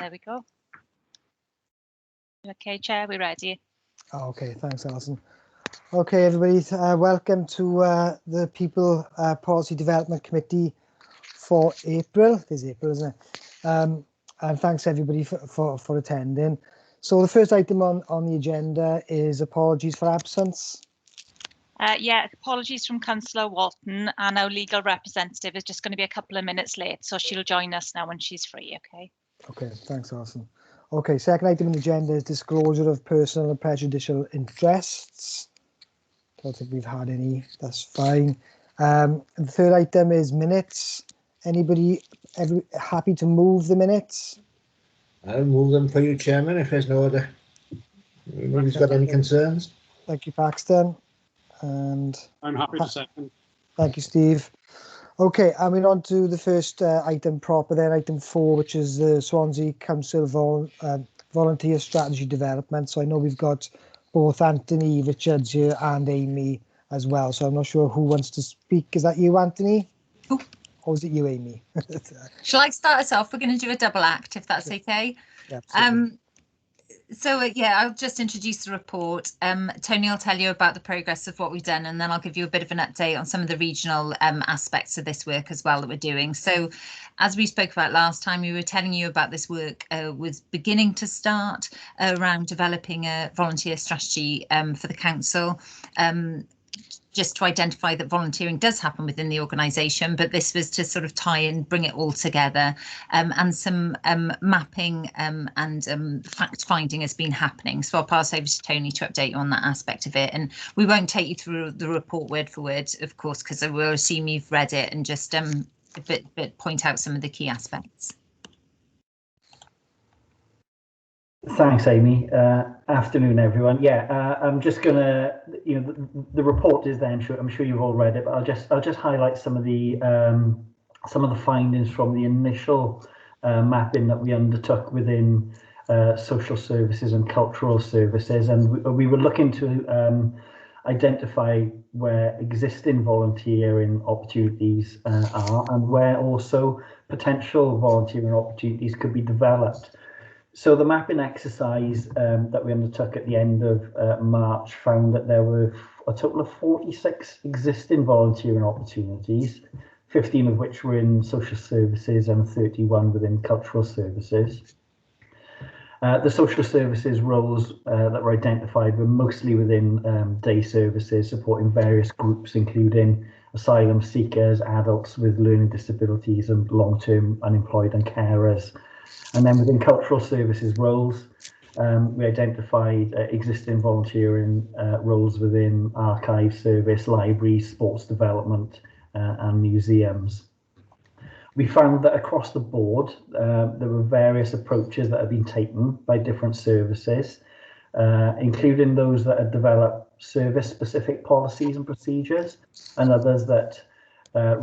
There we go. Okay, Chair, we're ready. Okay, thanks, Alison. Okay, everybody, welcome to the People Policy Development Committee for April. It is April, isn't it? And thanks everybody for attending. So the first item on the agenda is apologies for absence. Yeah, apologies from Councillor Walton, and our legal representative is just going to be a couple of minutes late, so she'll join us now when she's free, okay? Okay, thanks, Alison. Okay, second item on the agenda is disclosure of personal and prejudicial interests. Don't think we've had any, that's fine. The third item is minutes. Anybody happy to move the minutes? I'll move them for you, Chairman, if there's no other. Nobody's got any concerns? Thank you, Paxton. And I'm happy to second. Thank you, Steve. Okay, and we're on to the first item proper then, item 4, which is the Swansea Council Volunteer Strategy Development. So I know we've got both Anthony Richards here and Amy as well. So I'm not sure who wants to speak. Is that you, Anthony? Oh. Or is it you, Amy? Shall I start us off? We're going to do a double act, if that's okay. Yeah, yeah, I'll just introduce the report. Tony will tell you about the progress of what we've done, and then I'll give you a bit of an update on some of the regional aspects of this work as well that we're doing. So as we spoke about last time, we were telling you about this work was beginning to start around developing a volunteer strategy for the council. Just to identify that volunteering does happen within the organisation, but this was to sort of tie and bring it all together, and some mapping and fact finding has been happening. So I'll pass over to Tony to update you on that aspect of it, and we won't take you through the report word for word, of course, because I will assume you've read it, and just a bit point out some of the key aspects. Thanks, Amy. Afternoon, everyone. Yeah, I'm just gonna, the report is there. I'm sure you've all read it, but I'll just highlight some of the findings from the initial mapping that we undertook within social services and cultural services, and we were looking to identify where existing volunteering opportunities are, and where also potential volunteering opportunities could be developed. So the mapping exercise that we undertook at the end of March found that there were a total of 46 existing volunteering opportunities, 15 of which were in social services and 31 within cultural services. The social services roles that were identified were mostly within day services, supporting various groups, including asylum seekers, adults with learning disabilities, and long-term unemployed and carers. And then within cultural services roles, we identified existing volunteering roles within archive service, libraries, sports development, and museums. We found that across the board, there were various approaches that have been taken by different services, including those that had developed service-specific policies and procedures, and others that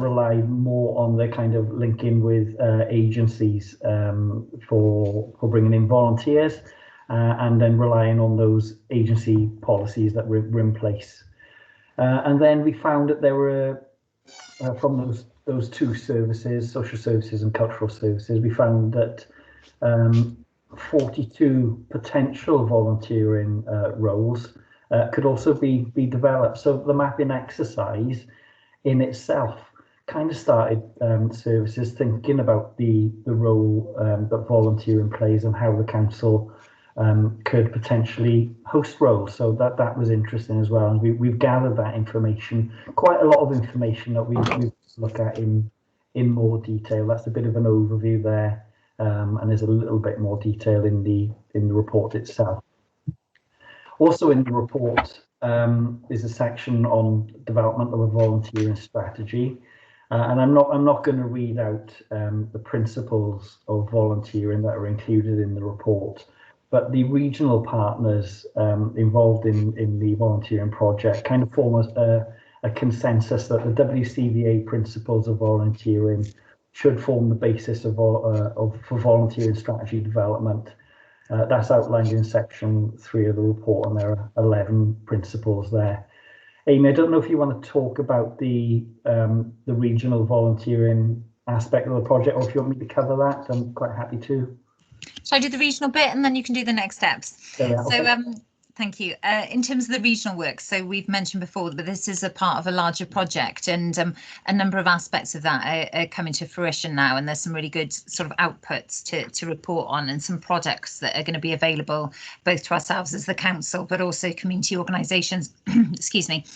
rely more on the kind of linking with agencies for bringing in volunteers, and then relying on those agency policies that were in place. And then we found that there were, from those two services, social services and cultural services, we found that 42 potential volunteering roles could also be developed. So the mapping exercise in itself kind of started services thinking about the role that volunteering plays and how the council could potentially host roles. So that was interesting as well. And we've gathered that information, quite a lot of information that we look at in more detail. That's a bit of an overview there, and there's a little bit more detail in the report itself. Also in the report is a section on development of a volunteering strategy, and I'm not going to read out the principles of volunteering that are included in the report, but the regional partners involved in the volunteering project kind of form a consensus that the WCVA principles of volunteering should form the basis for volunteering strategy development. That's outlined in section 3 of the report, and there are 11 principles there. Amy, I don't know if you want to talk about the regional volunteering aspect of the project, or if you want me to cover that. I'm quite happy to. Shall I do the regional bit and then you can do the next steps? Yeah, okay. So thank you. In terms of the regional work, so we've mentioned before that this is a part of a larger project, and a number of aspects of that are coming to fruition now, and there's some really good sort of outputs to report on, and some products that are going to be available both to ourselves as the council, but also community organisations. Excuse me.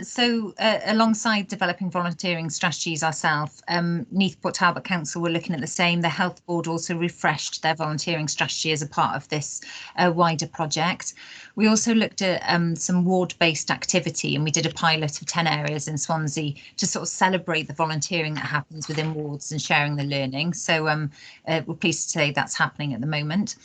So alongside developing volunteering strategies ourselves, Neath Port Talbot Council were looking at the same. The Health Board also refreshed their volunteering strategy as a part of this wider project. We also looked at some ward-based activity, and we did a pilot of 10 areas in Swansea to sort of celebrate the volunteering that happens within wards and sharing the learning. So we're pleased to say that's happening at the moment.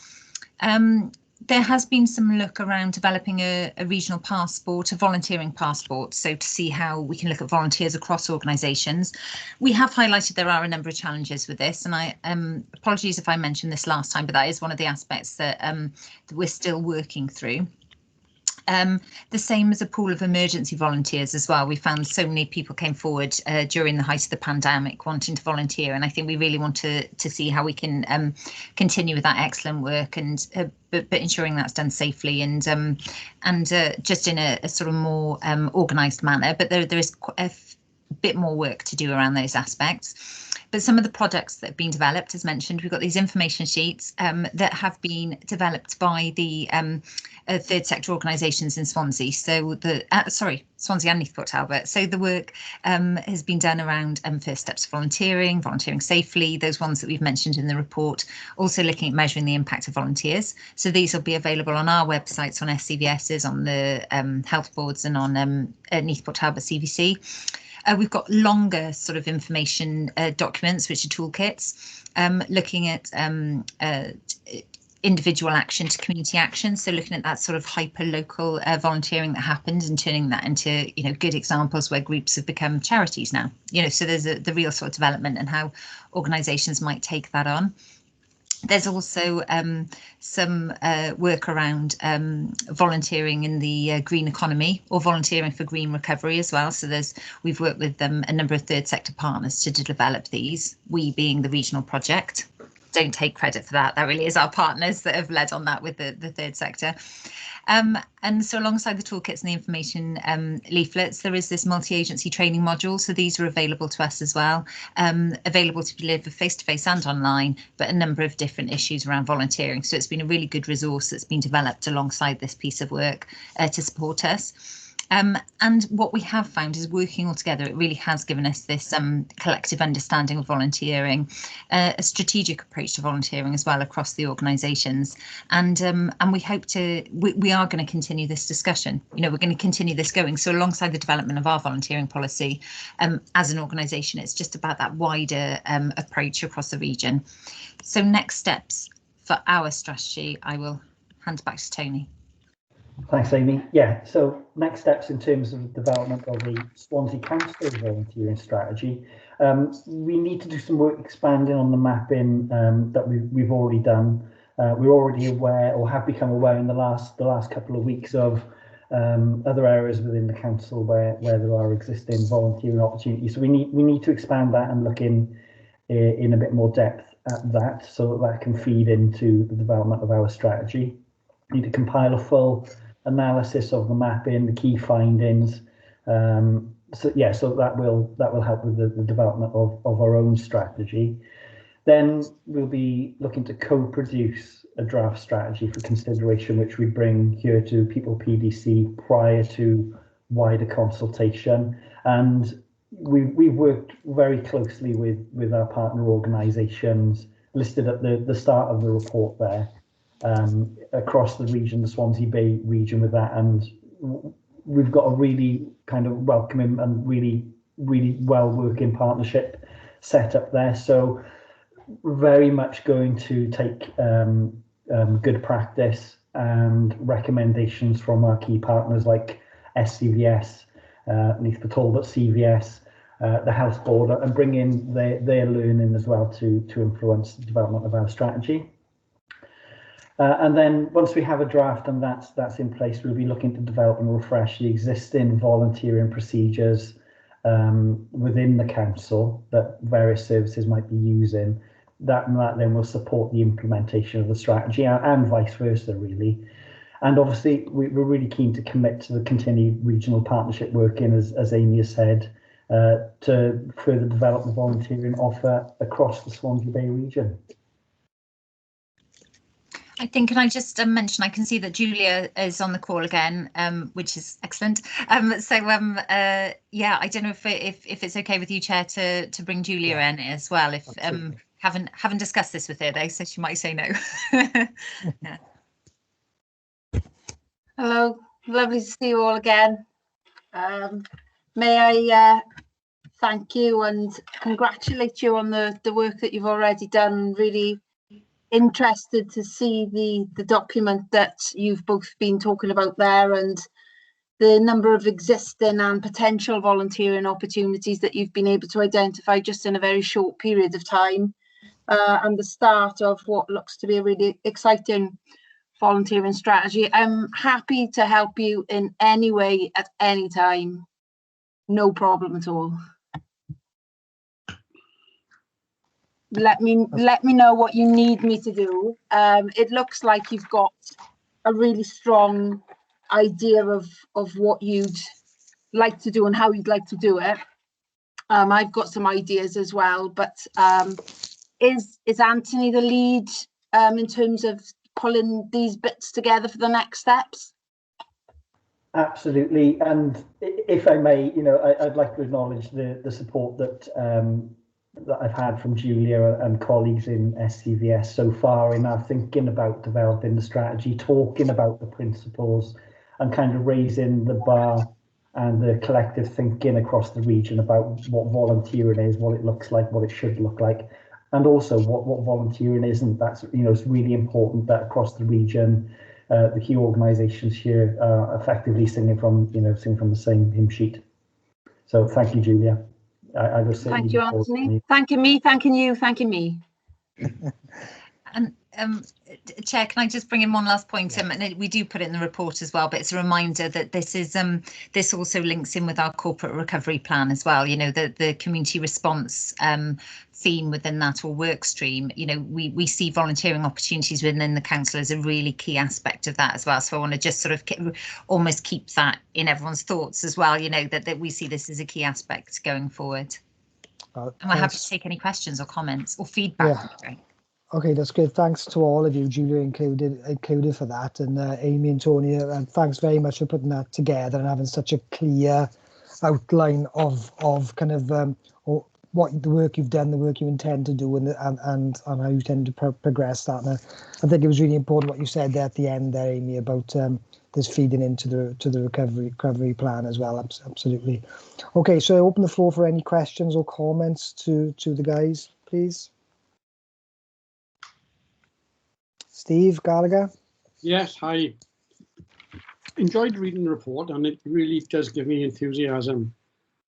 There has been some look around developing a regional passport, a volunteering passport, so to see how we can look at volunteers across organisations. We have highlighted there are a number of challenges with this, and I apologies if I mentioned this last time, but that is one of the aspects that we're still working through. The same as a pool of emergency volunteers as well. We found so many people came forward during the height of the pandemic wanting to volunteer, and I think we really want to see how we can continue with that excellent work, and but ensuring that's done safely and just in a sort of more organised manner. But there is a bit more work to do around those aspects. But some of the products that have been developed, as mentioned, we've got these information sheets that have been developed by the third sector organisations in Swansea. So the Swansea and Neath Port Talbot. So the work has been done around first steps of volunteering, volunteering safely, those ones that we've mentioned in the report. Also looking at measuring the impact of volunteers. So these will be available on our websites, on SCVS's, on the health boards, and on Neath Port Talbot CVC. We've got longer sort of information documents, which are toolkits, looking at individual action to community action. So looking at that sort of hyper-local volunteering that happened and turning that into, good examples where groups have become charities now. So there's the real sort of development and how organisations might take that on. There's also some work around volunteering in the green economy, or volunteering for green recovery as well. So we've worked with a number of third sector partners to develop these, we being the regional project. Don't take credit for that. That really is our partners that have led on that with the third sector. And so alongside the toolkits and the information leaflets, there is this multi-agency training module. So these are available to us as well, available to be delivered face-to-face and online, but a number of different issues around volunteering. So it's been a really good resource that's been developed alongside this piece of work to support us. And what we have found is working all together, it really has given us this collective understanding of volunteering, a strategic approach to volunteering as well across the organisations. And we hope we are going to continue this discussion. We're going to continue this going. So alongside the development of our volunteering policy, as an organisation, it's just about that wider approach across the region. So next steps for our strategy, I will hand back to Tony. Thanks, Amy. Yeah, so next steps in terms of development of the Swansea Council volunteering strategy. We need to do some work expanding on the mapping that we've already done. We're already aware, or have become aware in the last couple of weeks, of other areas within the council where there are existing volunteering opportunities. So we need to expand that and look in a bit more depth at that, so that can feed into the development of our strategy. We need to compile a full analysis of the mapping, the key findings. So that will help with the development of our own strategy. Then we'll be looking to co-produce a draft strategy for consideration, which we bring here to People PDC prior to wider consultation. And we've worked very closely with our partner organisations listed at the start of the report there. Across the region, the Swansea Bay region, with that, and we've got a really kind of welcoming and really well working partnership set up there. So very much going to take good practice and recommendations from our key partners like SCVS, Neath Port Talbot CVS, the Health Board, and bring in their learning as well to influence the development of our strategy. And then once we have a draft and that's in place, we'll be looking to develop and refresh the existing volunteering procedures within the council that various services might be using that then will support the implementation of the strategy, and vice versa, really. And obviously, we're really keen to commit to the continued regional partnership working, as Amy has said, to further develop the volunteering offer across the Swansea Bay region. I think, can I just mention, I can see that Julia is on the call again, which is excellent. Yeah, I don't know if it's okay with you, Chair, to bring Julia in as well. If haven't discussed this with her though, so she might say no. Yeah. Hello, lovely to see you all again. May I thank you and congratulate you on the work that you've already done. Really interested to see the document that you've both been talking about there, and the number of existing and potential volunteering opportunities that you've been able to identify just in a very short period of time, and the start of what looks to be a really exciting volunteering strategy. I'm happy to help you in any way at any time, no problem at all. Let me know what you need me to do. It looks like you've got a really strong idea of what you'd like to do and how you'd like to do it. I've got some ideas as well, but is Anthony the lead in terms of pulling these bits together for the next steps? Absolutely, and if I may, I'd like to acknowledge the support that I've had from Julia and colleagues in SCVS so far in our thinking about developing the strategy, talking about the principles, and kind of raising the bar and the collective thinking across the region about what volunteering is, what it looks like, what it should look like, and also what volunteering isn't. That's it's really important that across the region, the key organisations here are effectively singing from the same hymn sheet. So thank you, Julia. I was thank you, Anthony. Thanking me, thanking you, thanking me. And Chair, can I just bring in one last point? And we do put it in the report as well, but it's a reminder that this is this also links in with our corporate recovery plan as well. The community response theme within that, or work stream. We see volunteering opportunities within the council as a really key aspect of that as well. So I want to just sort of almost keep that in everyone's thoughts as well. That we see this as a key aspect going forward. And we're happy to take any questions or comments or feedback. Yeah. Okay, that's good. Thanks to all of you, Julia included for that, and Amy and Tony, and thanks very much for putting that together and having such a clear outline of kind of what the work you've done, the work you intend to do, and how you intend to progress that. And I think it was really important what you said there at the end there, Amy, about this feeding into the recovery plan as well. Absolutely. Okay, so I open the floor for any questions or comments to the guys, please. Steve Gallagher. Yes, I enjoyed reading the report, and it really does give me enthusiasm.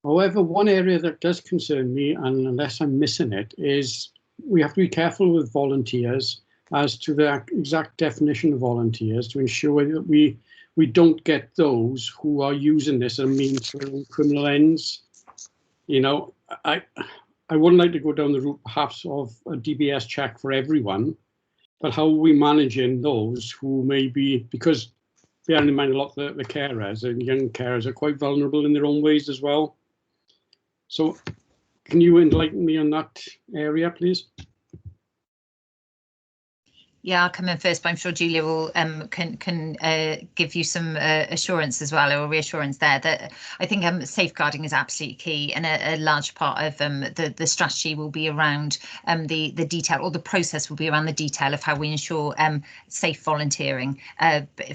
However, one area that does concern me, and unless I'm missing it, is we have to be careful with volunteers as to the exact definition of volunteers to ensure that we don't get those who are using this as a means for their own criminal ends. I wouldn't like to go down the route perhaps of a DBS check for everyone, but how are we managing those who may be, because bearing in mind a lot of the carers and young carers are quite vulnerable in their own ways as well. So can you enlighten me on that area, please? Yeah, I'll come in first, but I'm sure Julia will can give you some assurance as well, or reassurance there that I think safeguarding is absolutely key, and a large part of the strategy will be around the detail, or the process will be around the detail of how we ensure safe volunteering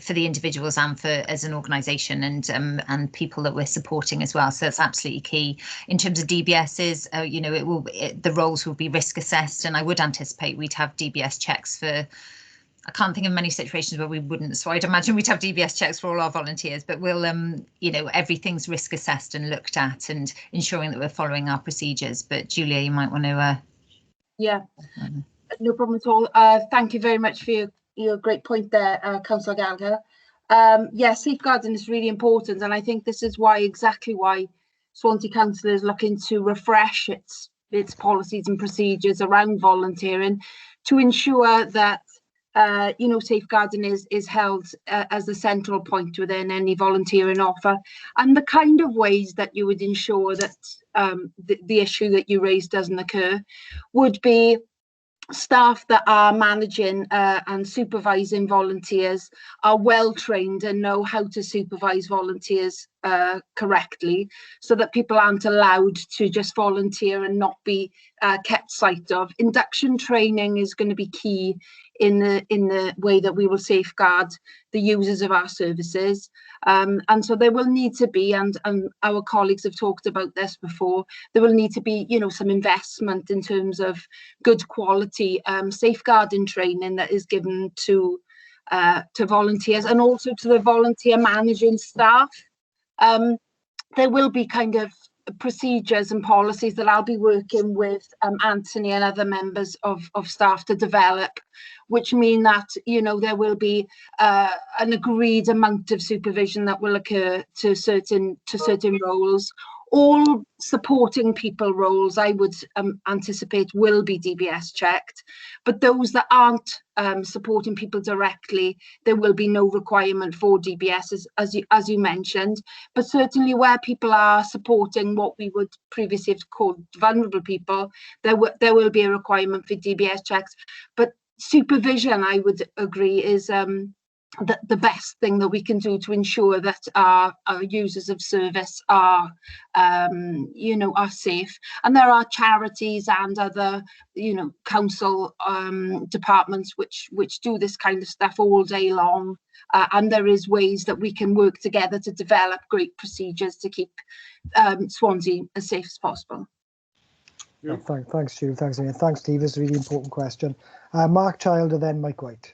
for the individuals and for as an organisation and people that we're supporting as well. So that's absolutely key. In terms of DBSs, the roles will be risk assessed, and I would anticipate we'd have DBS checks for. I can't think of many situations where we wouldn't, so I'd imagine we'd have DBS checks for all our volunteers, but we'll, everything's risk assessed and looked at, and ensuring that we're following our procedures. But Julia, you might want to. Yeah, no problem at all. Thank you very much for your great point there, Councillor Gallagher. Yeah, safeguarding is really important, and I think this is exactly why Swansea Council is looking to refresh its its policies and procedures around volunteering to ensure that safeguarding is held as the central point within any volunteering offer, and the kind of ways that you would ensure that the issue that you raised doesn't occur would be staff that are managing and supervising volunteers are well trained and know how to supervise volunteers correctly, so that people aren't allowed to just volunteer and not be kept sight of. Induction training is going to be key in the way that we will safeguard the users of our services, and so there will need to be, and our colleagues have talked about this before, there will need to be some investment in terms of good quality safeguarding training that is given to volunteers, and also to the volunteer managing staff. There will be kind of procedures and policies that I'll be working with Anthony and other members of staff to develop, which mean that there will be an agreed amount of supervision that will occur to certain roles. All supporting people roles, I would anticipate, will be DBS checked, but those that aren't supporting people directly, there will be no requirement for DBS, as you mentioned. But certainly where people are supporting what we would previously have called vulnerable people, there will be a requirement for DBS checks. But supervision, I would agree, is the best thing that we can do to ensure that our users of service are safe. And there are charities and other council departments which do this kind of stuff all day long, and there is ways that we can work together to develop great procedures to keep Swansea as safe as possible. Yeah. Thanks, Jude. Thanks, Ian. Thanks, Steve. It's a really important question. Mark Childer, then Mike White.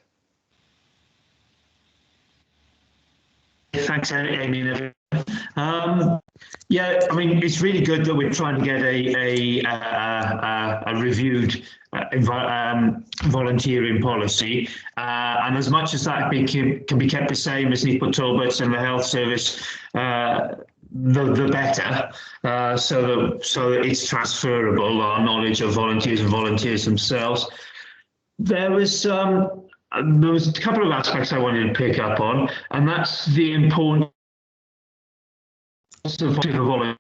Thanks, Amy. Yeah, I mean, it's really good that we're trying to get a reviewed volunteering policy, and as much as that can be kept the same as Newport Talbots and the health service, the better, so that it's transferable, our knowledge of volunteers and volunteers themselves. There was a couple of aspects I wanted to pick up on, and that's the importance of volunteering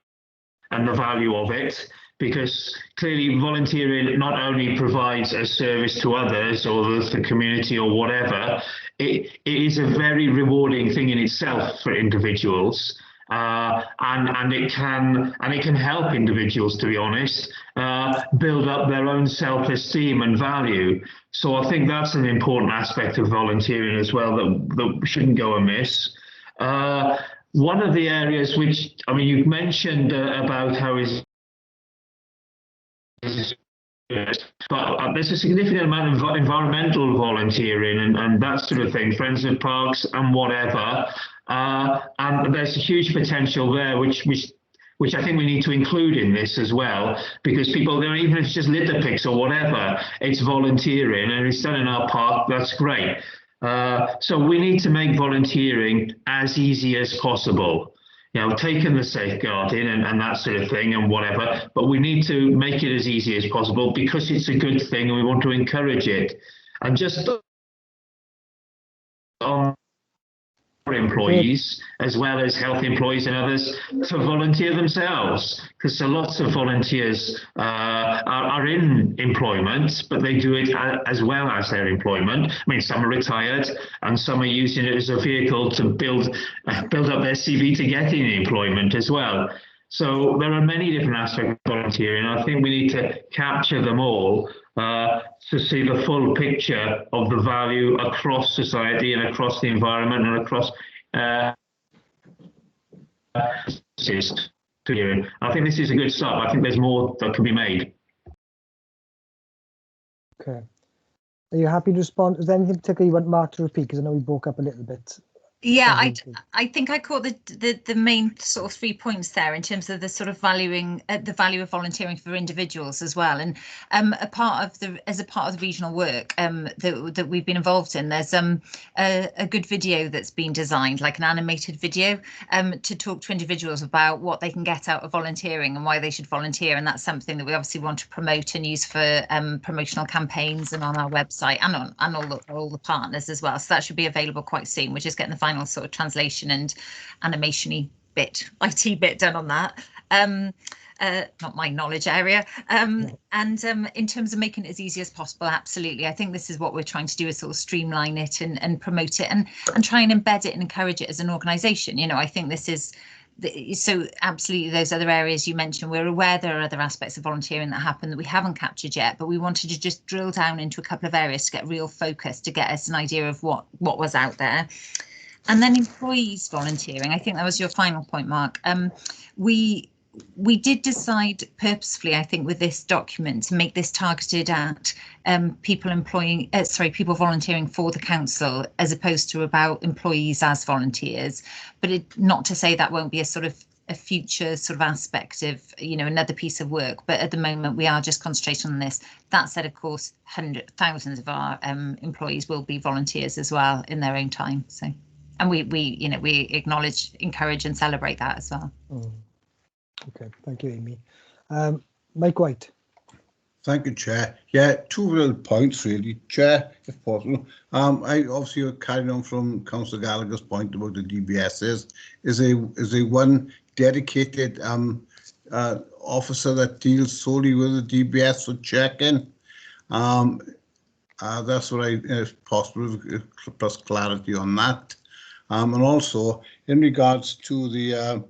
and the value of it, because clearly volunteering not only provides a service to others or the community or whatever, it is a very rewarding thing in itself for individuals. And it can help individuals, to be honest, build up their own self-esteem and value. So I think that's an important aspect of volunteering as well that shouldn't go amiss. One of the areas which, I mean, you've mentioned about how but there's a significant amount of environmental volunteering and that sort of thing, friends of parks and whatever. And there's a huge potential there, which I think we need to include in this as well, because people, even if it's just litter picks or whatever, it's volunteering and it's done in our park, that's great. So we need to make volunteering as easy as possible. Taking the safeguarding and that sort of thing and whatever, but we need to make it as easy as possible because it's a good thing and we want to encourage it. And just on employees, as well as health employees and others, to volunteer themselves, because lots of volunteers are in employment, but they do it as well as their employment. I mean, some are retired and some are using it as a vehicle to build up their CV to get in employment as well. So there are many different aspects of volunteering. I think we need to capture them all to see the full picture of the value across society and across the environment and across I think this is a good start. I think there's more that can be made. Okay. Are you happy to respond? Is there anything particularly you want Mark to repeat? Because I know we broke up a little bit. Yeah, something I think I caught the main sort of 3 points there in terms of the sort of valuing the value of volunteering for individuals as well. And as a part of the regional work that we've been involved in, there's a good video that's been designed, like an animated video, to talk to individuals about what they can get out of volunteering and why they should volunteer. And that's something that we obviously want to promote and use for promotional campaigns and on our website and on all the partners as well. So that should be available quite soon. We're just getting the final sort of translation and animation-y bit, IT bit done on that. Not my knowledge area. And in terms of making it as easy as possible, absolutely. I think this is what we're trying to do, is sort of streamline it and promote it and try and embed it and encourage it as an organisation. You know, I think this is so absolutely those other areas you mentioned. We're aware there are other aspects of volunteering that happen that we haven't captured yet, but we wanted to just drill down into a couple of areas to get real focus, to get us an idea of what was out there. And then employees volunteering, I think that was your final point, Mark. We did decide purposefully, I think, with this document to make this targeted at people volunteering for the council, as opposed to about employees as volunteers. But not to say that won't be a sort of a future sort of aspect of, you know, another piece of work. But at the moment, we are just concentrating on this. That said, of course, thousands of our employees will be volunteers as well in their own time. So. And we acknowledge, encourage and celebrate that as well. Okay, thank you, Amy. Mike White. Thank you, Chair. Yeah, two little points really, Chair, if possible. I obviously carrying on from Councillor Gallagher's point about the DBSs. Is a one dedicated officer that deals solely with the DBS for check-in? That's what if possible, plus clarity on that. And also in regards to the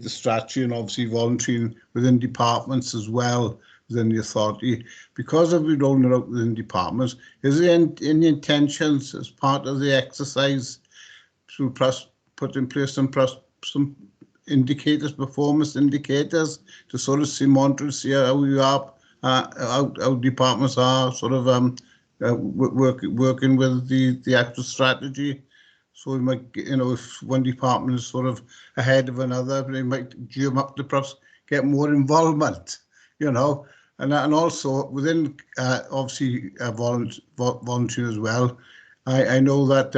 strategy and obviously volunteering within departments as well, within the authority, because of we rolling it out within departments, is there any intentions as part of the exercise to put in place some indicators, performance indicators, to sort of monitor, see how we are, how departments are sort of working with the actual strategy? So we might, you know, if one department is sort of ahead of another, they might gear them up to perhaps get more involvement, you know, and also within obviously volunteer as well. I know that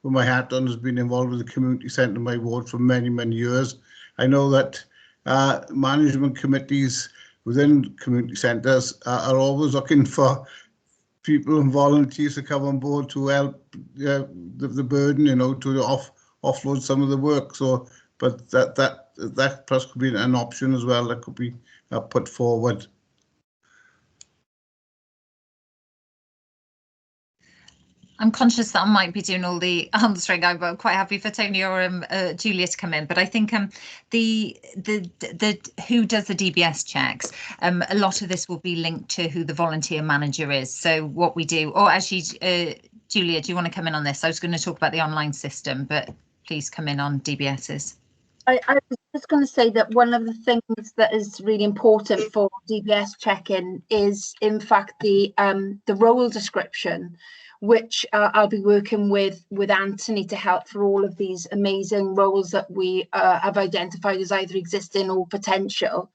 with my hat on has been involved with the community centre in my ward for many years. I know that management committees within community centres are always looking for people and volunteers to come on board to help the burden, you know, to offload some of the work. So, but that perhaps could be an option as well that could be put forward. I'm conscious that I might be doing all the answering. I'm quite happy for Tony or Julia to come in, but I think the who does the DBS checks, a lot of this will be linked to who the volunteer manager is. So what we do, or actually, Julia, do you want to come in on this? I was going to talk about the online system, but please come in on DBSs. I was just going to say that one of the things that is really important for DBS check-in is, in fact, the role description, which I'll be working with Anthony to help for all of these amazing roles that we have identified as either existing or potential.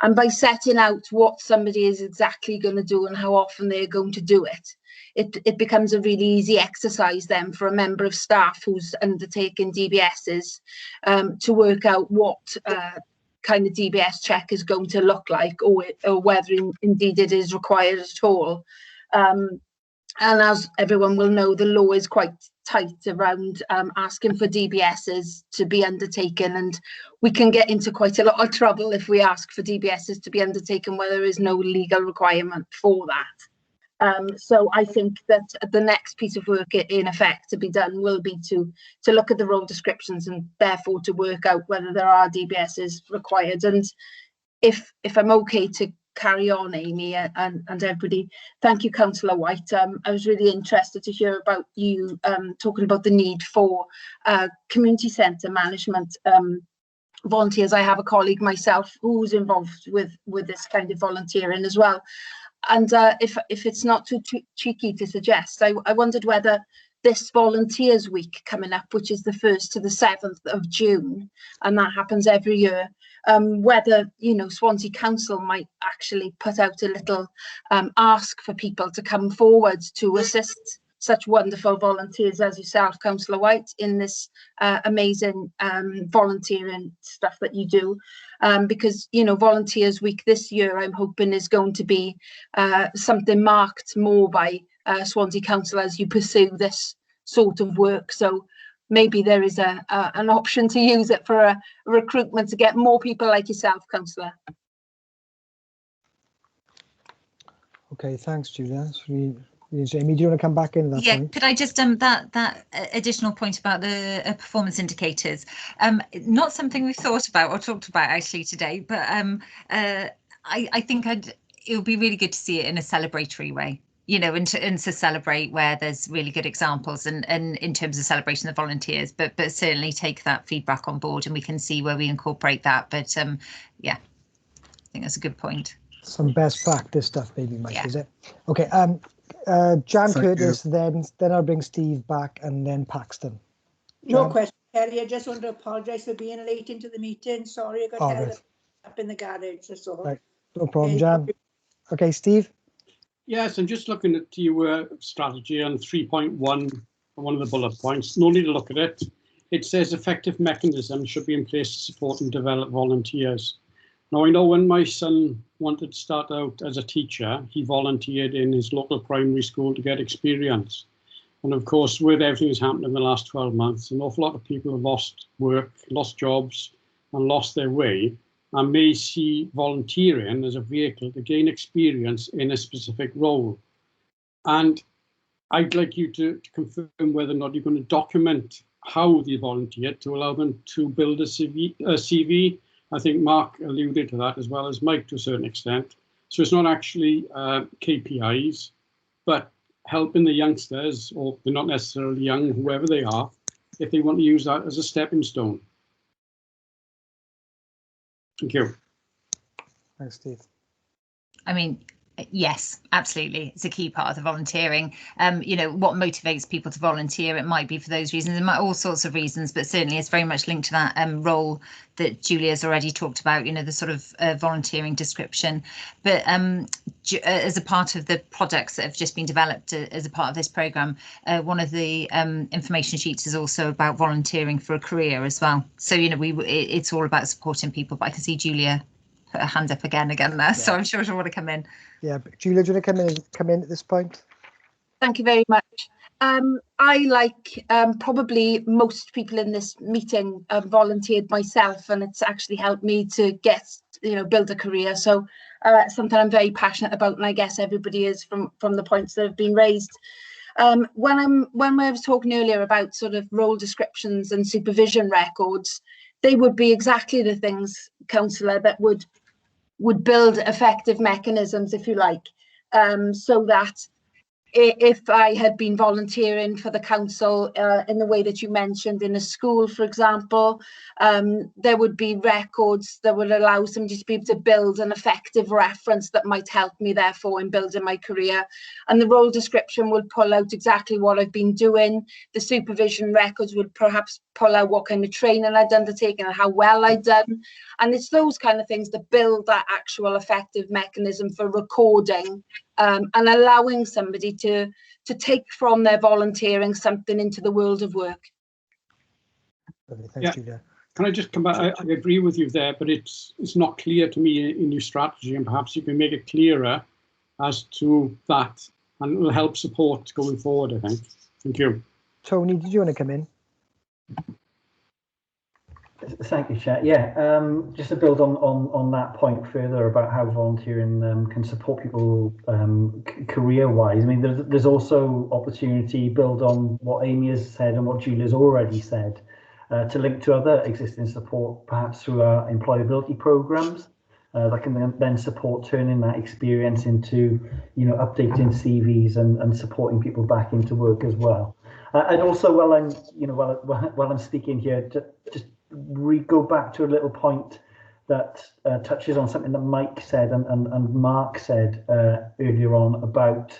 And by setting out what somebody is exactly going to do and how often they're going to do it, it becomes a really easy exercise then for a member of staff who's undertaking DBSs to work out what kind of DBS check is going to look like, or whether indeed it is required at all. And as everyone will know, the law is quite tight around asking for DBSs to be undertaken, and we can get into quite a lot of trouble if we ask for DBSs to be undertaken where there is no legal requirement for that. So I think that the next piece of work in effect to be done will be to look at the role descriptions and therefore to work out whether there are DBSs required. And if I'm okay to carry on, Amy and everybody, thank you, Councillor White. I was really interested to hear about you talking about the need for community centre management volunteers. I have a colleague myself who's involved with this kind of volunteering as well. And if it's not too cheeky to suggest, I wondered whether this Volunteers Week coming up, which is the 1st to the 7th of June, and that happens every year. Whether, you know, Swansea Council might actually put out a little ask for people to come forward to assist such wonderful volunteers as yourself, Councillor White, in this amazing volunteering stuff that you do. Because, you know, Volunteers Week this year, I'm hoping, is going to be something marked more by Swansea Council as you pursue this sort of work. So maybe there is an option to use it for a recruitment to get more people like yourself, Councillor. Okay, thanks, Julia. That's really Jamie, do you want to come back in that point? Could I just that additional point about the performance indicators? Not something we've thought about or talked about actually today, but I think it would be really good to see it in a celebratory way, you know, and to celebrate where there's really good examples and in terms of celebration of volunteers, but certainly take that feedback on board and we can see where we incorporate that. But yeah, I think that's a good point. Some best practice stuff, maybe, Mike, Yeah. is it? Okay. Jan Curtis, then I'll bring Steve back, and then Paxton. No Jan? question, Kelly. I just want to apologise for being late into the meeting. Sorry, I got held up in the garage. That's all. Right. No problem, Jan. Okay, Steve. Yes, I'm just looking at your strategy on 3.1, one of the bullet points. No need to look at it. It says effective mechanisms should be in place to support and develop volunteers. Now, I know when my son wanted to start out as a teacher, he volunteered in his local primary school to get experience. And of course, with everything that's happened in the last 12 months, an awful lot of people have lost work, lost jobs, and lost their way, and may see volunteering as a vehicle to gain experience in a specific role. And I'd like you to confirm whether or not you're going to document how they volunteered to allow them to build a CV. I think Mark alluded to that as well as Mike to a certain extent. So it's not actually KPIs, but helping the youngsters, or they're not necessarily young, whoever they are, if they want to use that as a stepping stone. Thank you. Thanks, Steve. I mean, yes, absolutely. It's a key part of the volunteering. You know, what motivates people to volunteer? It might be for those reasons, it might all sorts of reasons, but certainly it's very much linked to that role that Julia's already talked about, you know, the sort of volunteering description. But as a part of the projects that have just been developed as a part of this programme, one of the information sheets is also about volunteering for a career as well. So, you know, it's all about supporting people, but I can see Julia put her hand up again there, yeah. So I'm sure she'll want to come in. Yeah, Julia, do you want to come in at this point? Thank you very much. I, like probably most people in this meeting, volunteered myself, and it's actually helped me to get, you know, build a career. So something I'm very passionate about, and I guess everybody is from the points that have been raised. When we were talking earlier about sort of role descriptions and supervision records, they would be exactly the things, Councillor, that would build effective mechanisms, if you like, so that if I had been volunteering for the council in the way that you mentioned in a school, for example, there would be records that would allow somebody to be able to build an effective reference that might help me, therefore, in building my career. And the role description would pull out exactly what I've been doing. The supervision records would perhaps pull out what kind of training I'd undertaken and how well I'd done. And it's those kind of things that build that actual effective mechanism for recording and allowing somebody to take from their volunteering something into the world of work. Thanks, Julia. Can I just come back? I agree with you there, but it's not clear to me in your strategy, and perhaps you can make it clearer as to that, and it will help support going forward, I think. Thank you. Tony, did you want to come in? Thank you, Chair. Yeah, just to build on that point further about how volunteering can support people career-wise. I mean, there's also opportunity build on what Amy has said and what Julia's already said to link to other existing support, perhaps through our employability programs that can then support turning that experience into, you know, updating CVs and supporting people back into work as well. And also, while I'm speaking here, just go back to a little point that touches on something that Mike said and Mark said earlier on about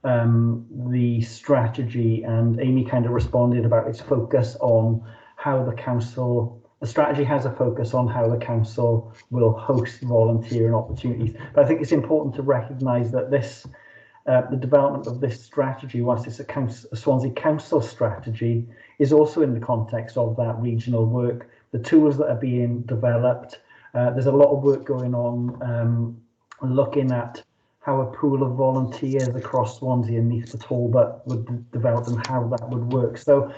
the strategy, and Amy kind of responded about its focus on how the strategy has a focus on how the council will host volunteering opportunities. But I think it's important to recognise that the development of this strategy, whilst it's a Swansea Council strategy, is also in the context of that regional work. The tools that are being developed, there's a lot of work going on looking at how a pool of volunteers across Swansea and Neath Talbot would develop and how that would work. So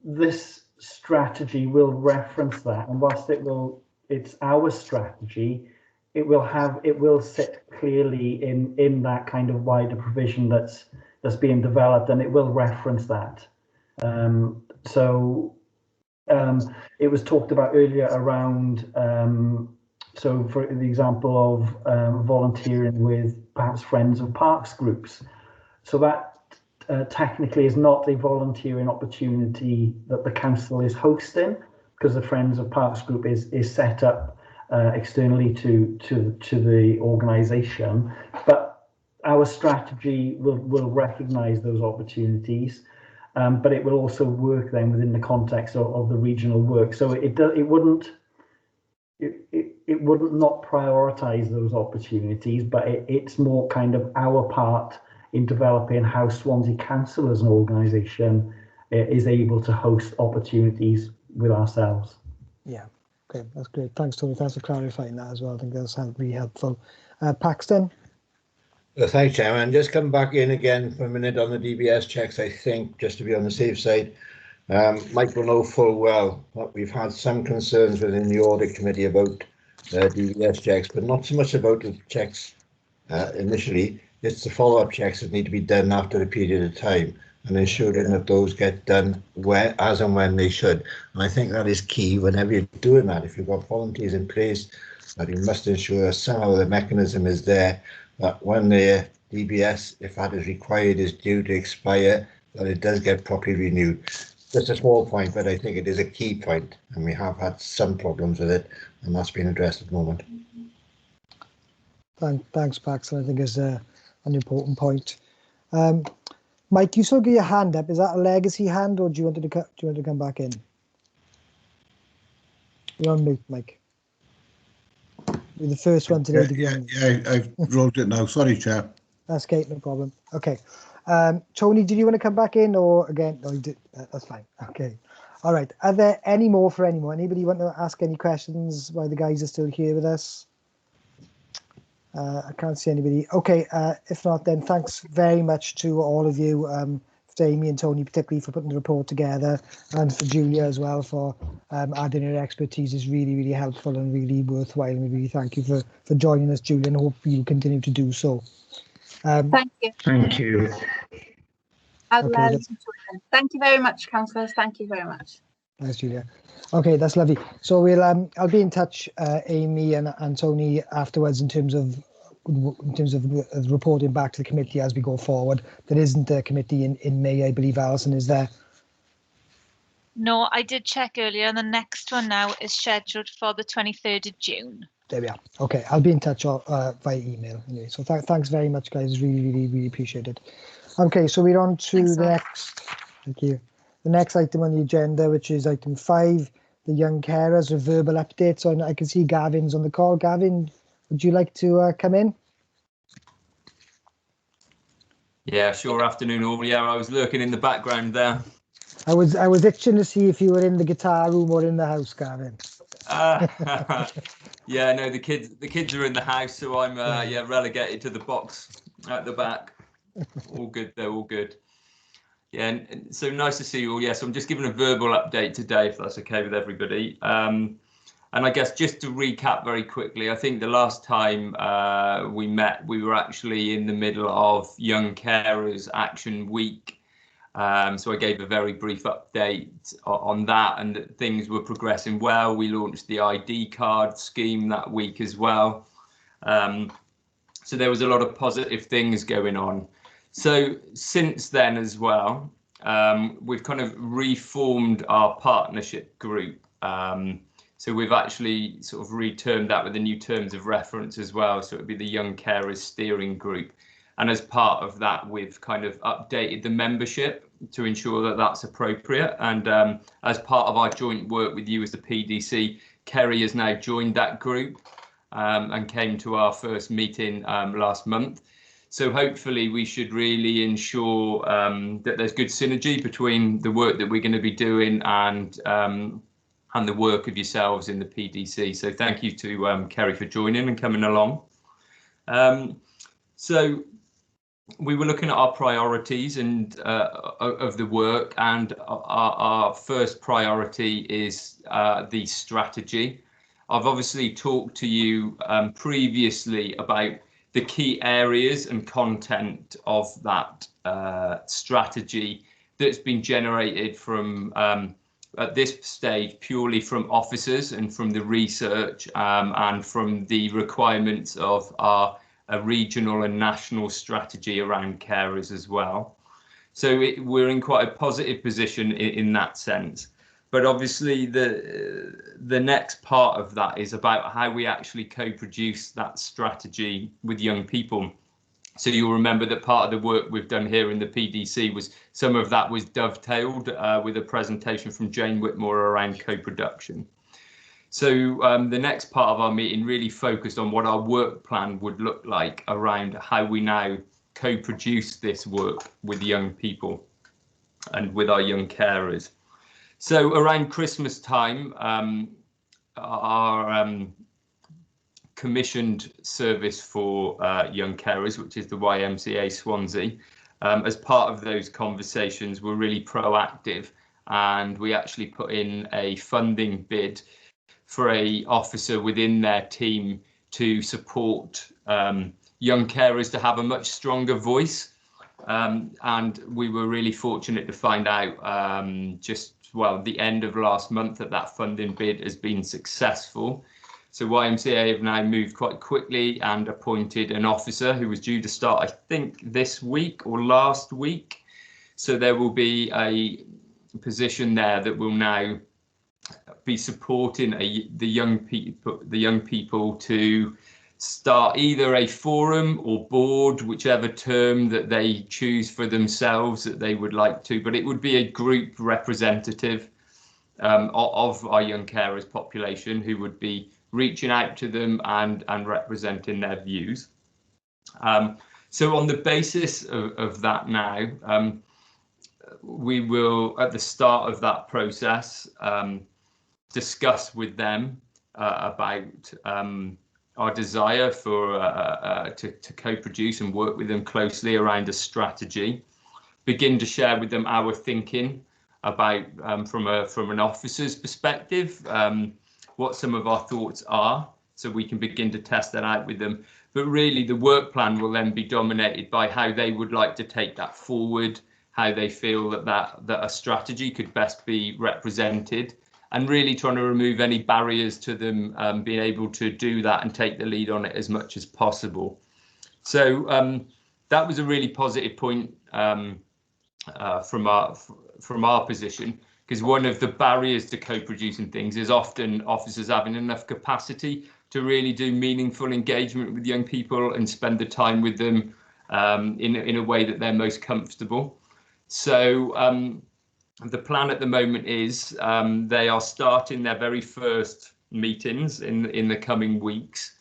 this strategy will reference that, and whilst it's our strategy, it will sit clearly in that kind of wider provision that's being developed, and it will reference that. It was talked about earlier around so for the example of volunteering with perhaps Friends of Parks groups. So that technically is not a volunteering opportunity that the council is hosting, because the Friends of Parks group is set up externally to the organisation. But our strategy will recognise those opportunities, but it will also work then within the context of the regional work. So it wouldn't not prioritise those opportunities, but it's more kind of our part in developing how Swansea Council as an organisation is able to host opportunities with ourselves. Yeah, okay, that's great. Thanks, Tony. Thanks for clarifying that as well. I think that's really helpful. Paxton? Thanks, Chairman. Just come back in again for a minute on the DBS checks, I think, just to be on the safe side. Mike will know full well that we've had some concerns within the audit committee about DBS checks, but not so much about the checks initially. It's the follow-up checks that need to be done after a period of time, and ensuring that those get done as and when they should. And I think that is key whenever you're doing that. If you've got volunteers in place, that you must ensure somehow the mechanism is there that when the DBS, if that is required, is due to expire, that it does get properly renewed. Just a small point, but I think it is a key point, and we have had some problems with it, and that's been addressed at the moment. Thanks, Paxton. I think is an important point. Mike, you still get your hand up. Is that a legacy hand, or do you want to come back in? You're on mute, Mike. You're the first one today to be on. Yeah, I've wrote it now. Sorry, Chair. That's okay, no problem. Okay. Tony, did you want to come back in, or again? No, you did. That's fine. Okay. All right. Are there any more for anyone? Anybody want to ask any questions while the guys are still here with us? I can't see anybody. Okay. If not, then thanks very much to all of you, to Amy and Tony particularly for putting the report together, and for Julia as well for adding her expertise. Is really, really helpful and really worthwhile. And we really thank you for joining us, Julia, and hope you continue to do so. Thank you. Thank you. Okay, thank you very much, councillors. Thank you very much. Thanks, Julia. Okay, that's lovely. So we'll I'll be in touch, Amy and Tony, afterwards in terms of reporting back to the committee as we go forward. There isn't a committee in May, I believe. Alison, is there? No, I did check earlier, and the next one now is scheduled for the 23rd of June. There we are. Okay, I'll be in touch via email anyway. So thanks very much, guys. Really, really, really appreciate it. Okay, so we're on to the next. Thank you. The next item on the agenda, which is item 5, the young carers, a verbal update. So I can see Gavin's on the call. Gavin, would you like to come in? Yeah, sure. Afternoon, all. Yeah, I was lurking in the background there. I was itching to see if you were in the guitar room or in the house, Gavin. Yeah, no, the kids are in the house, so I'm relegated to the box at the back. All good though, all good. Yeah, and so nice to see you all. Yeah, so I'm just giving a verbal update today, if that's okay with everybody. And I guess just to recap very quickly, I think the last time we met, we were actually in the middle of Young Carers Action Week. So I gave a very brief update on that, and that things were progressing well. We launched the ID card scheme that week as well. So there was a lot of positive things going on. So since then as well, we've kind of reformed our partnership group. So we've actually sort of retermed that with the new terms of reference as well. So it would be the Young Carers Steering Group. And as part of that, we've kind of updated the membership to ensure that that's appropriate. And as part of our joint work with you as the PDC, Kerry has now joined that group and came to our first meeting last month. So hopefully we should really ensure that there's good synergy between the work that we're going to be doing and the work of yourselves in the PDC. So thank you to Kerry for joining and coming along. So we were looking at our priorities and of the work, and our first priority is the strategy. I've obviously talked to you previously about the key areas and content of that strategy that's been generated from at this stage purely from officers and from the research and from the requirements of our regional and national strategy around carers as well. So we're in quite a positive position in that sense. But obviously the next part of that is about how we actually co-produce that strategy with young people. So you'll remember that part of the work we've done here in the PDC was some of that was dovetailed with a presentation from Jane Whitmore around co-production. So the next part of our meeting really focused on what our work plan would look like around how we now co-produce this work with young people and with our young carers. So around Christmas time, our commissioned service for young carers, which is the YMCA Swansea, as part of those conversations, we're really proactive, and we actually put in a funding bid for an officer within their team to support young carers to have a much stronger voice. And we were really fortunate to find out the end of last month that funding bid has been successful. So YMCA have now moved quite quickly and appointed an officer who was due to start, I think, this week or last week. So there will be a position there that will now be supporting the young people to start either a forum or board, whichever term that they choose for themselves that they would like to, but it would be a group representative of our young carers population who would be reaching out to them and representing their views. So on the basis of that now, we will, at the start of that process, discuss with them about our desire for to co-produce and work with them closely around a strategy, begin to share with them our thinking about from an officer's perspective, what some of our thoughts are, so we can begin to test that out with them. But really the work plan will then be dominated by how they would like to take that forward, how they feel that a strategy could best be represented, and really trying to remove any barriers to them being able to do that and take the lead on it as much as possible. So that was a really positive point from our position, because one of the barriers to co-producing things is often officers having enough capacity to really do meaningful engagement with young people and spend the time with them in a way that they're most comfortable. So the plan at the moment is they are starting their very first meetings in the coming weeks.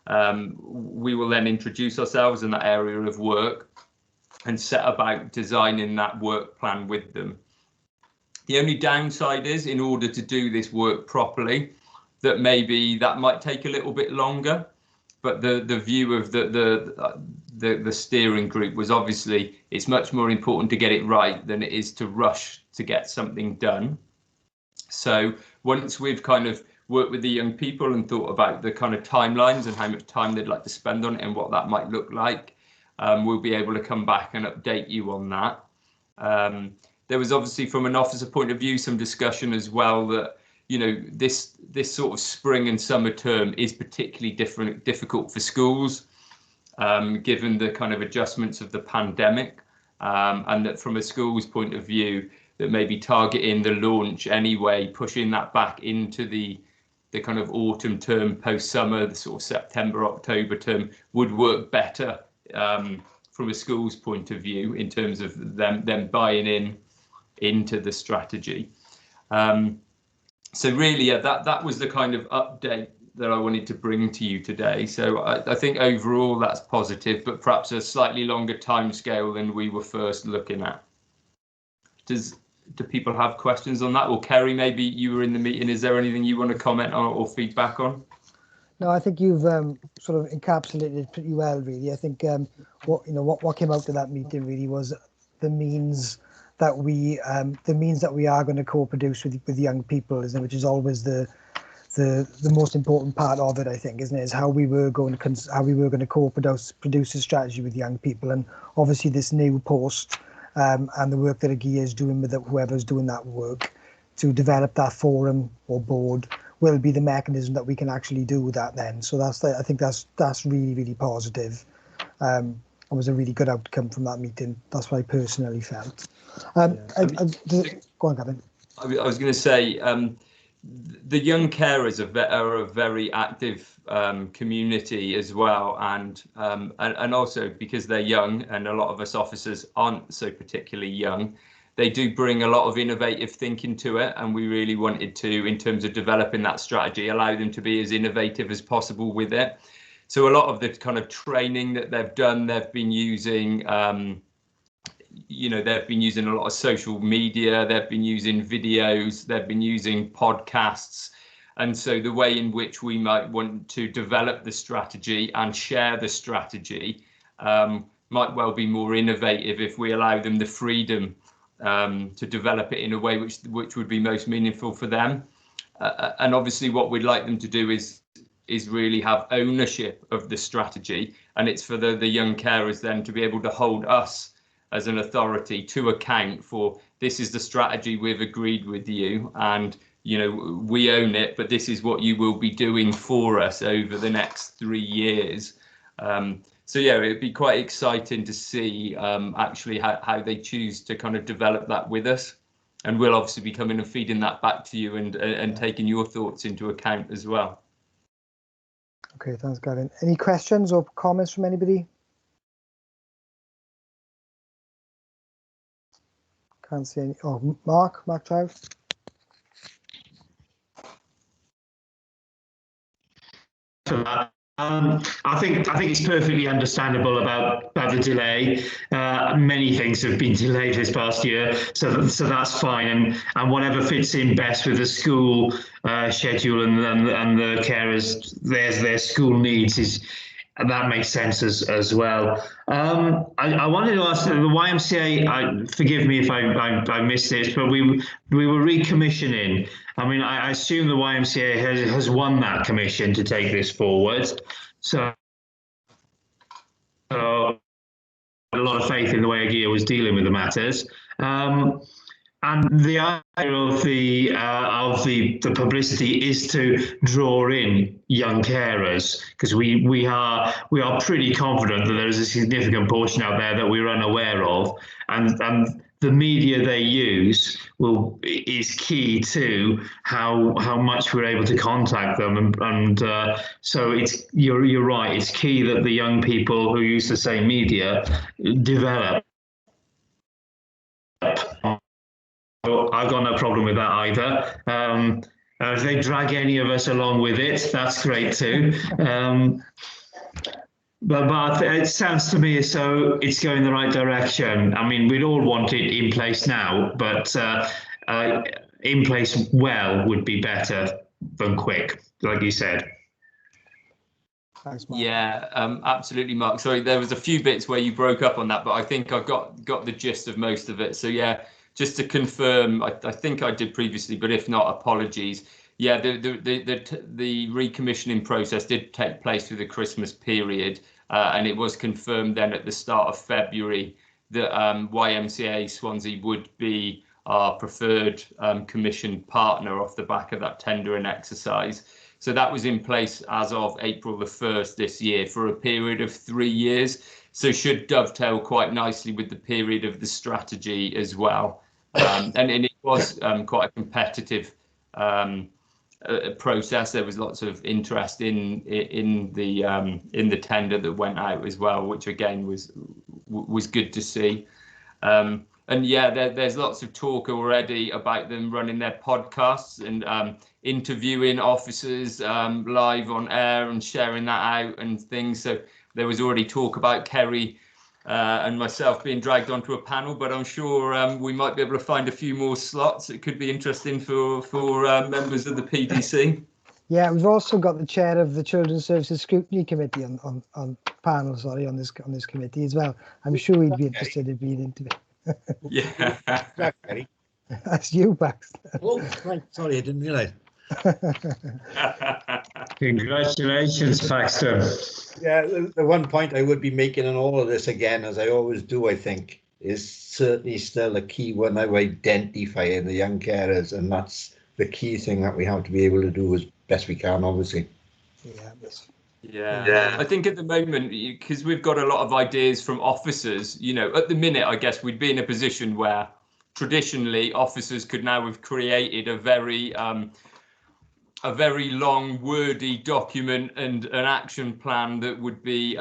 We will then introduce ourselves in that area of work and set about designing that work plan with them. The only downside is, in order to do this work properly, that maybe that might take a little bit longer, but the view of the steering group was obviously it's much more important to get it right than it is to rush to get something done. So once we've kind of worked with the young people and thought about the kind of timelines and how much time they'd like to spend on it and what that might look like, we'll be able to come back and update you on that. There was obviously, from an officer point of view, some discussion as well that, you know, this sort of spring and summer term is particularly difficult for schools, given the kind of adjustments of the pandemic, and that from a school's point of view, that maybe targeting the launch anyway, pushing that back into the kind of autumn term, post-summer, the sort of September, October term would work better from a school's point of view in terms of them buying into the strategy. So really, yeah, that was the kind of update that I wanted to bring to you today. So I think overall that's positive, but perhaps a slightly longer timescale than we were first looking at. Do people have questions on that? Or Kerry, maybe you were in the meeting. Is there anything you want to comment on or feedback on? No, I think you've sort of encapsulated it pretty well, really. I think what came out of that meeting really was the means that we are going to co-produce with young people, isn't it? Which is always the most important part of it, I think, isn't it? Is how we were going to co-produce a strategy with young people, and obviously this new post and the work that Agia is doing with whoever's doing that work to develop that forum or board will be the mechanism that we can actually do that then. So I think that's really, really positive. It was a really good outcome from that meeting. That's what I personally felt. Go on, Gavin. I was going to say, the young carers are a very active community as well, and also because they're young, and a lot of us officers aren't so particularly young, they do bring a lot of innovative thinking to it, and we really wanted to, in terms of developing that strategy, allow them to be as innovative as possible with it. So a lot of the kind of training that they've done, they've been using they've been using a lot of social media, they've been using videos, they've been using podcasts. And so the way in which we might want to develop the strategy and share the strategy might well be more innovative if we allow them the freedom to develop it in a way which would be most meaningful for them. And obviously what we'd like them to do is really have ownership of the strategy, and it's for the young carers then to be able to hold us as an authority to account for, this is the strategy we've agreed with you, and we own it, but this is what you will be doing for us over the next 3 years. So yeah, it'd be quite exciting to see actually how they choose to kind of develop that with us, and we'll obviously be coming and feeding that back to you and taking your thoughts into account as well. Okay, thanks, Gavin. Any questions or comments from anybody? Can't see any. Oh, Mark Trout. I think it's perfectly understandable about the delay. Many things have been delayed this past year, so that's fine. And whatever fits in best with the school schedule and the carers, their school needs that makes sense as well. I wanted to ask the YMCA. Forgive me if I missed this, but we were recommissioning. I mean, I assume the YMCA has won that commission to take this forward. So a lot of faith in the way Agia was dealing with the matters. And the idea of the publicity is to draw in young carers, because we are pretty confident that there is a significant portion out there that we're unaware of, and the media they use is key to how much we're able to contact them, and so you're right, it's key that the young people who use the same media develop. I've got no problem with that either. If they drag any of us along with it, that's great too. But it sounds to me as though it's going the right direction. I mean, we'd all want it in place now, but in place well would be better than quick, like you said. Thanks, Mark. Yeah, absolutely, Mark. Sorry, there was a few bits where you broke up on that, but I think I've got the gist of most of it. So yeah, just to confirm, I think I did previously, but if not, apologies. Yeah, the recommissioning process did take place through the Christmas period, and it was confirmed then at the start of February that YMCA Swansea would be our preferred commission partner off the back of that tendering exercise. So that was in place as of April the 1st this year for a period of 3 years. So should dovetail quite nicely with the period of the strategy as well. And it was quite a competitive process. There was lots of interest in the tender that went out as well, which again was was good to see. And yeah, there's lots of talk already about them running their podcasts and interviewing officers live on air and sharing that out and things. So there was already talk about Kerry and myself being dragged onto a panel, but I'm sure we might be able to find a few more slots. It could be interesting for members of the PDC. Yeah, we've also got the chair of the Children's Services Scrutiny Committee on panel, sorry, on this committee as well. I'm sure he'd be interested in being interviewed. Yeah. That's you, Baxter. Oh, right. Sorry, I didn't realise. Congratulations, Baxter. Yeah, the one point I would be making on all of this again, as I always do, I think, is certainly still a key one of identifying the young carers, and that's the key thing that we have to be able to do as best we can, obviously. Yeah, I think at the moment, because we've got a lot of ideas from officers, you know, at the minute, I guess we'd be in a position where traditionally officers could now have created a very long, wordy document and an action plan that would be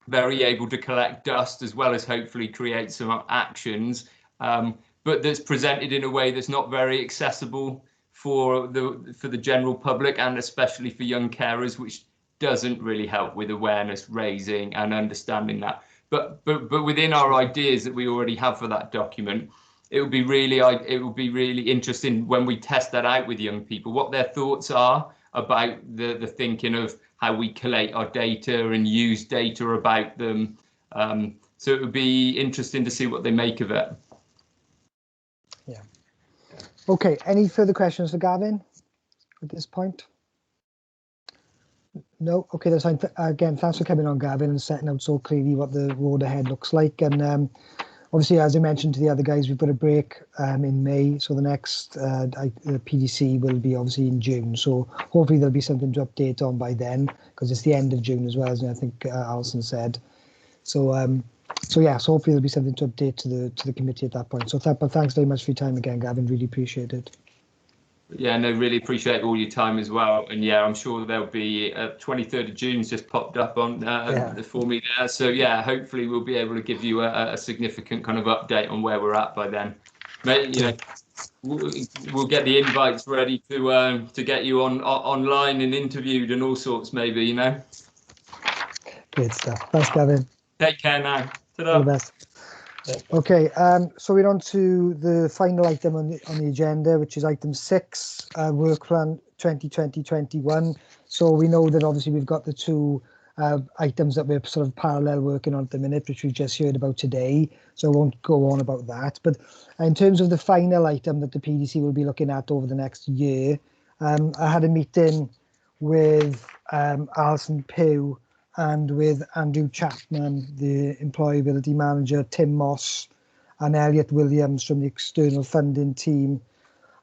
very able to collect dust as well as hopefully create some actions, but that's presented in a way that's not very accessible for the general public and especially for young carers, which doesn't really help with awareness raising and understanding that. But within our ideas that we already have for that document, it would be really interesting when we test that out with young people, what their thoughts are about the thinking of how we collate our data and use data about them. So it would be interesting to see what they make of it. Yeah. Okay, any further questions for Gavin at this point? No? Okay, that's fine. Again, thanks for coming on, Gavin, and setting out so clearly what the road ahead looks like. And obviously, as I mentioned to the other guys, we've got a break in May, so the next PDC will be obviously in June. So hopefully there'll be something to update on by then, because it's the end of June as well, as I think Alison said. So yeah, so hopefully there'll be something to update to the committee at that point. So but thanks very much for your time again, Gavin. Really appreciate it. Yeah, no, really appreciate all your time as well. And yeah, I'm sure there'll be 23rd of June's just popped up on for me there. So yeah, hopefully we'll be able to give you a significant kind of update on where we're at by then. Maybe, you know, we'll get the invites ready to get you online and interviewed and all sorts, maybe, you know. Great stuff. Thanks, Gavin. Take care now. Ta-da. All the best. Okay, so we're on to the final item on the agenda, which is item 6, work plan 2020-21. So we know that obviously we've got the two items that we're sort of parallel working on at the minute, which we just heard about today. So I won't go on about that. But in terms of the final item that the PDC will be looking at over the next year, I had a meeting with Alison Pugh and with Andrew Chapman, the employability manager, Tim Moss and Elliot Williams from the external funding team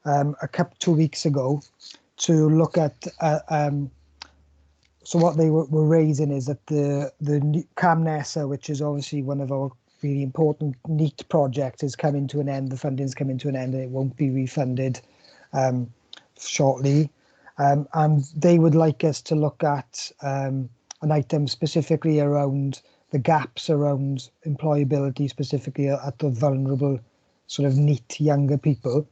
2 weeks ago to look at, so what they were raising is that the Cam Nessa, which is obviously one of our really important NEAT projects, is coming to an end, the funding's coming to an end and it won't be refunded shortly. And they would like us to look at an item specifically around the gaps around employability, specifically at the vulnerable sort of NEAT younger people.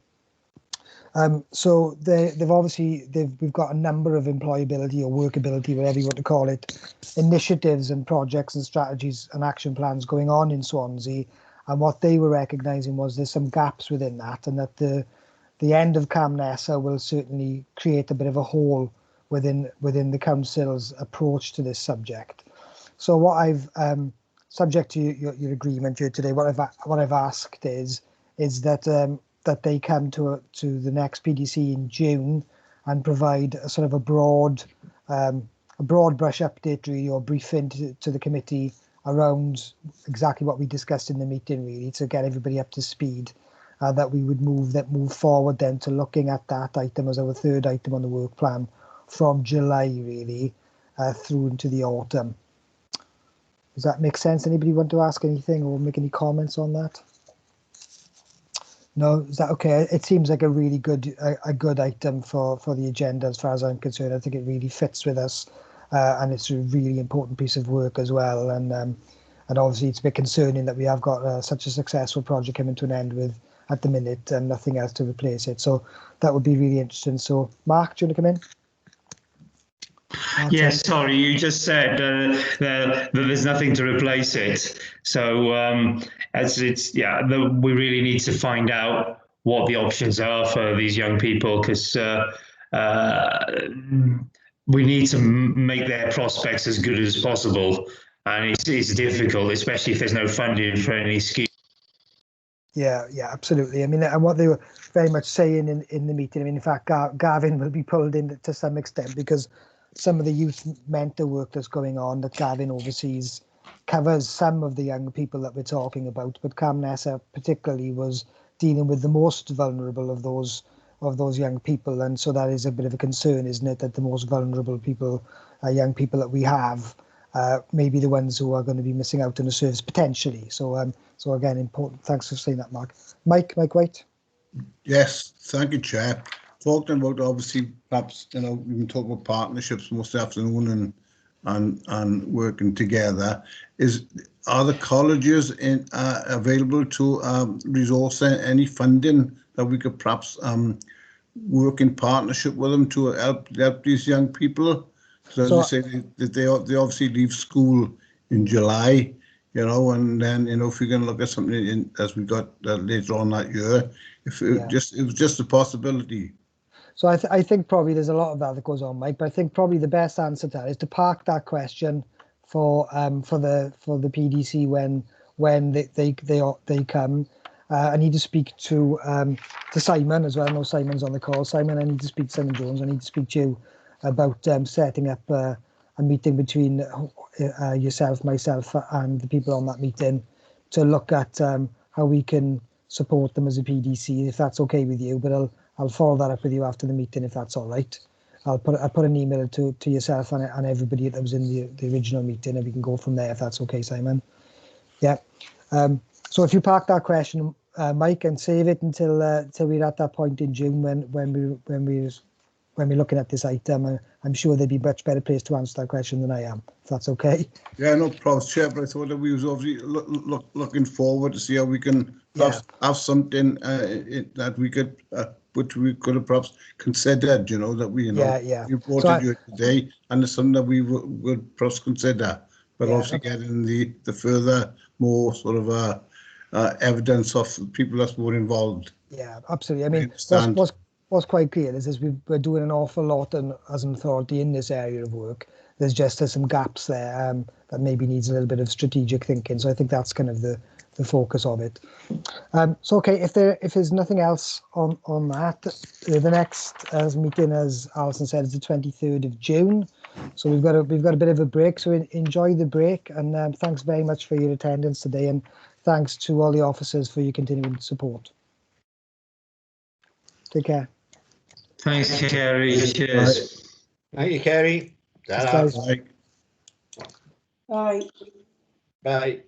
So we've got a number of employability or workability, whatever you want to call it, initiatives and projects and strategies and action plans going on in Swansea. And what they were recognising was there's some gaps within that, and that the end of Cam Nessa will certainly create a bit of a hole within the council's approach to this subject. So what I've subject to your agreement here today, what I've asked is that that they come to the next PDC in June and provide a sort of a broad brush update, really, or briefing to the committee around exactly what we discussed in the meeting, really, to get everybody up to speed. That we would move forward then to looking at that item as our third item on the work plan from July, really, through into the autumn. Does that make sense? Anybody want to ask anything or make any comments on that? No, is that okay? It seems like a really good item for the agenda as far as I'm concerned. I think it really fits with us, and it's a really important piece of work as well. And obviously it's a bit concerning that we have got such a successful project coming to an end with at the minute and nothing else to replace it. So that would be really interesting. So Mark, do you want to come in? Yes, sorry, you just said that there's nothing to replace it. So we really need to find out what the options are for these young people, because we need to make their prospects as good as possible, and it's difficult, especially if there's no funding for any scheme. Yeah, absolutely. I mean, and what they were very much saying in the meeting, I mean, in fact, Gavin will be pulled in to some extent, because some of the youth mentor work that's going on that Gavin oversees covers some of the young people that we're talking about, but Cam Nessa particularly was dealing with the most vulnerable of those young people, and so that is a bit of a concern, isn't it, that the most vulnerable people, young people that we have, may be the ones who are going to be missing out on the service potentially. So again, important. Thanks for saying that, Mark. Mike White. Yes, thank you, Chair. Talking about, obviously, perhaps, we've been talking about partnerships most afternoon and working together. Are the colleges available to resource any funding that we could perhaps work in partnership with them to help these young people? So as you say, they obviously leave school in July, and then if we can look at something as we got later on that year, it was just a possibility. So I think probably there's a lot of that goes on, Mike. But I think probably the best answer to that is to park that question for the PDC when they come. I need to speak to Simon as well. I know Simon's on the call. Simon, I need to speak to Simon Jones. I need to speak to you about setting up a meeting between yourself, myself, and the people on that meeting to look at how we can support them as a PDC, if that's okay with you. But I'll follow that up with you after the meeting, if that's all right. I'll put an email to yourself and everybody that was in the original meeting, and we can go from there, if that's okay, Simon. Yeah. So if you park that question, Mike, and save it until we're at that point in June when we're looking at this item, I'm sure they'd be much better placed to answer that question than I am, if that's okay. Yeah, no problem, Chair, but I thought that we was obviously looking forward to see how we can perhaps have something that we could, which we could have perhaps considered, that we, you brought it here today, and it's something that we would perhaps consider, but obviously getting the further, more sort of evidence of people that's more involved. Yeah, absolutely. I mean, what's quite clear is we're doing an awful lot as an authority in this area of work. There's some gaps there that maybe needs a little bit of strategic thinking. So I think that's kind of the focus of it. So okay, if there's nothing else on that, the next meeting, as Alison said, is the 23rd of June. So we've got a bit of a break. So enjoy the break, and thanks very much for your attendance today, and thanks to all the officers for your continuing support. Take care. Thanks, Kerry. Cheers. Thank you, Kerry. Bye. Bye. Bye.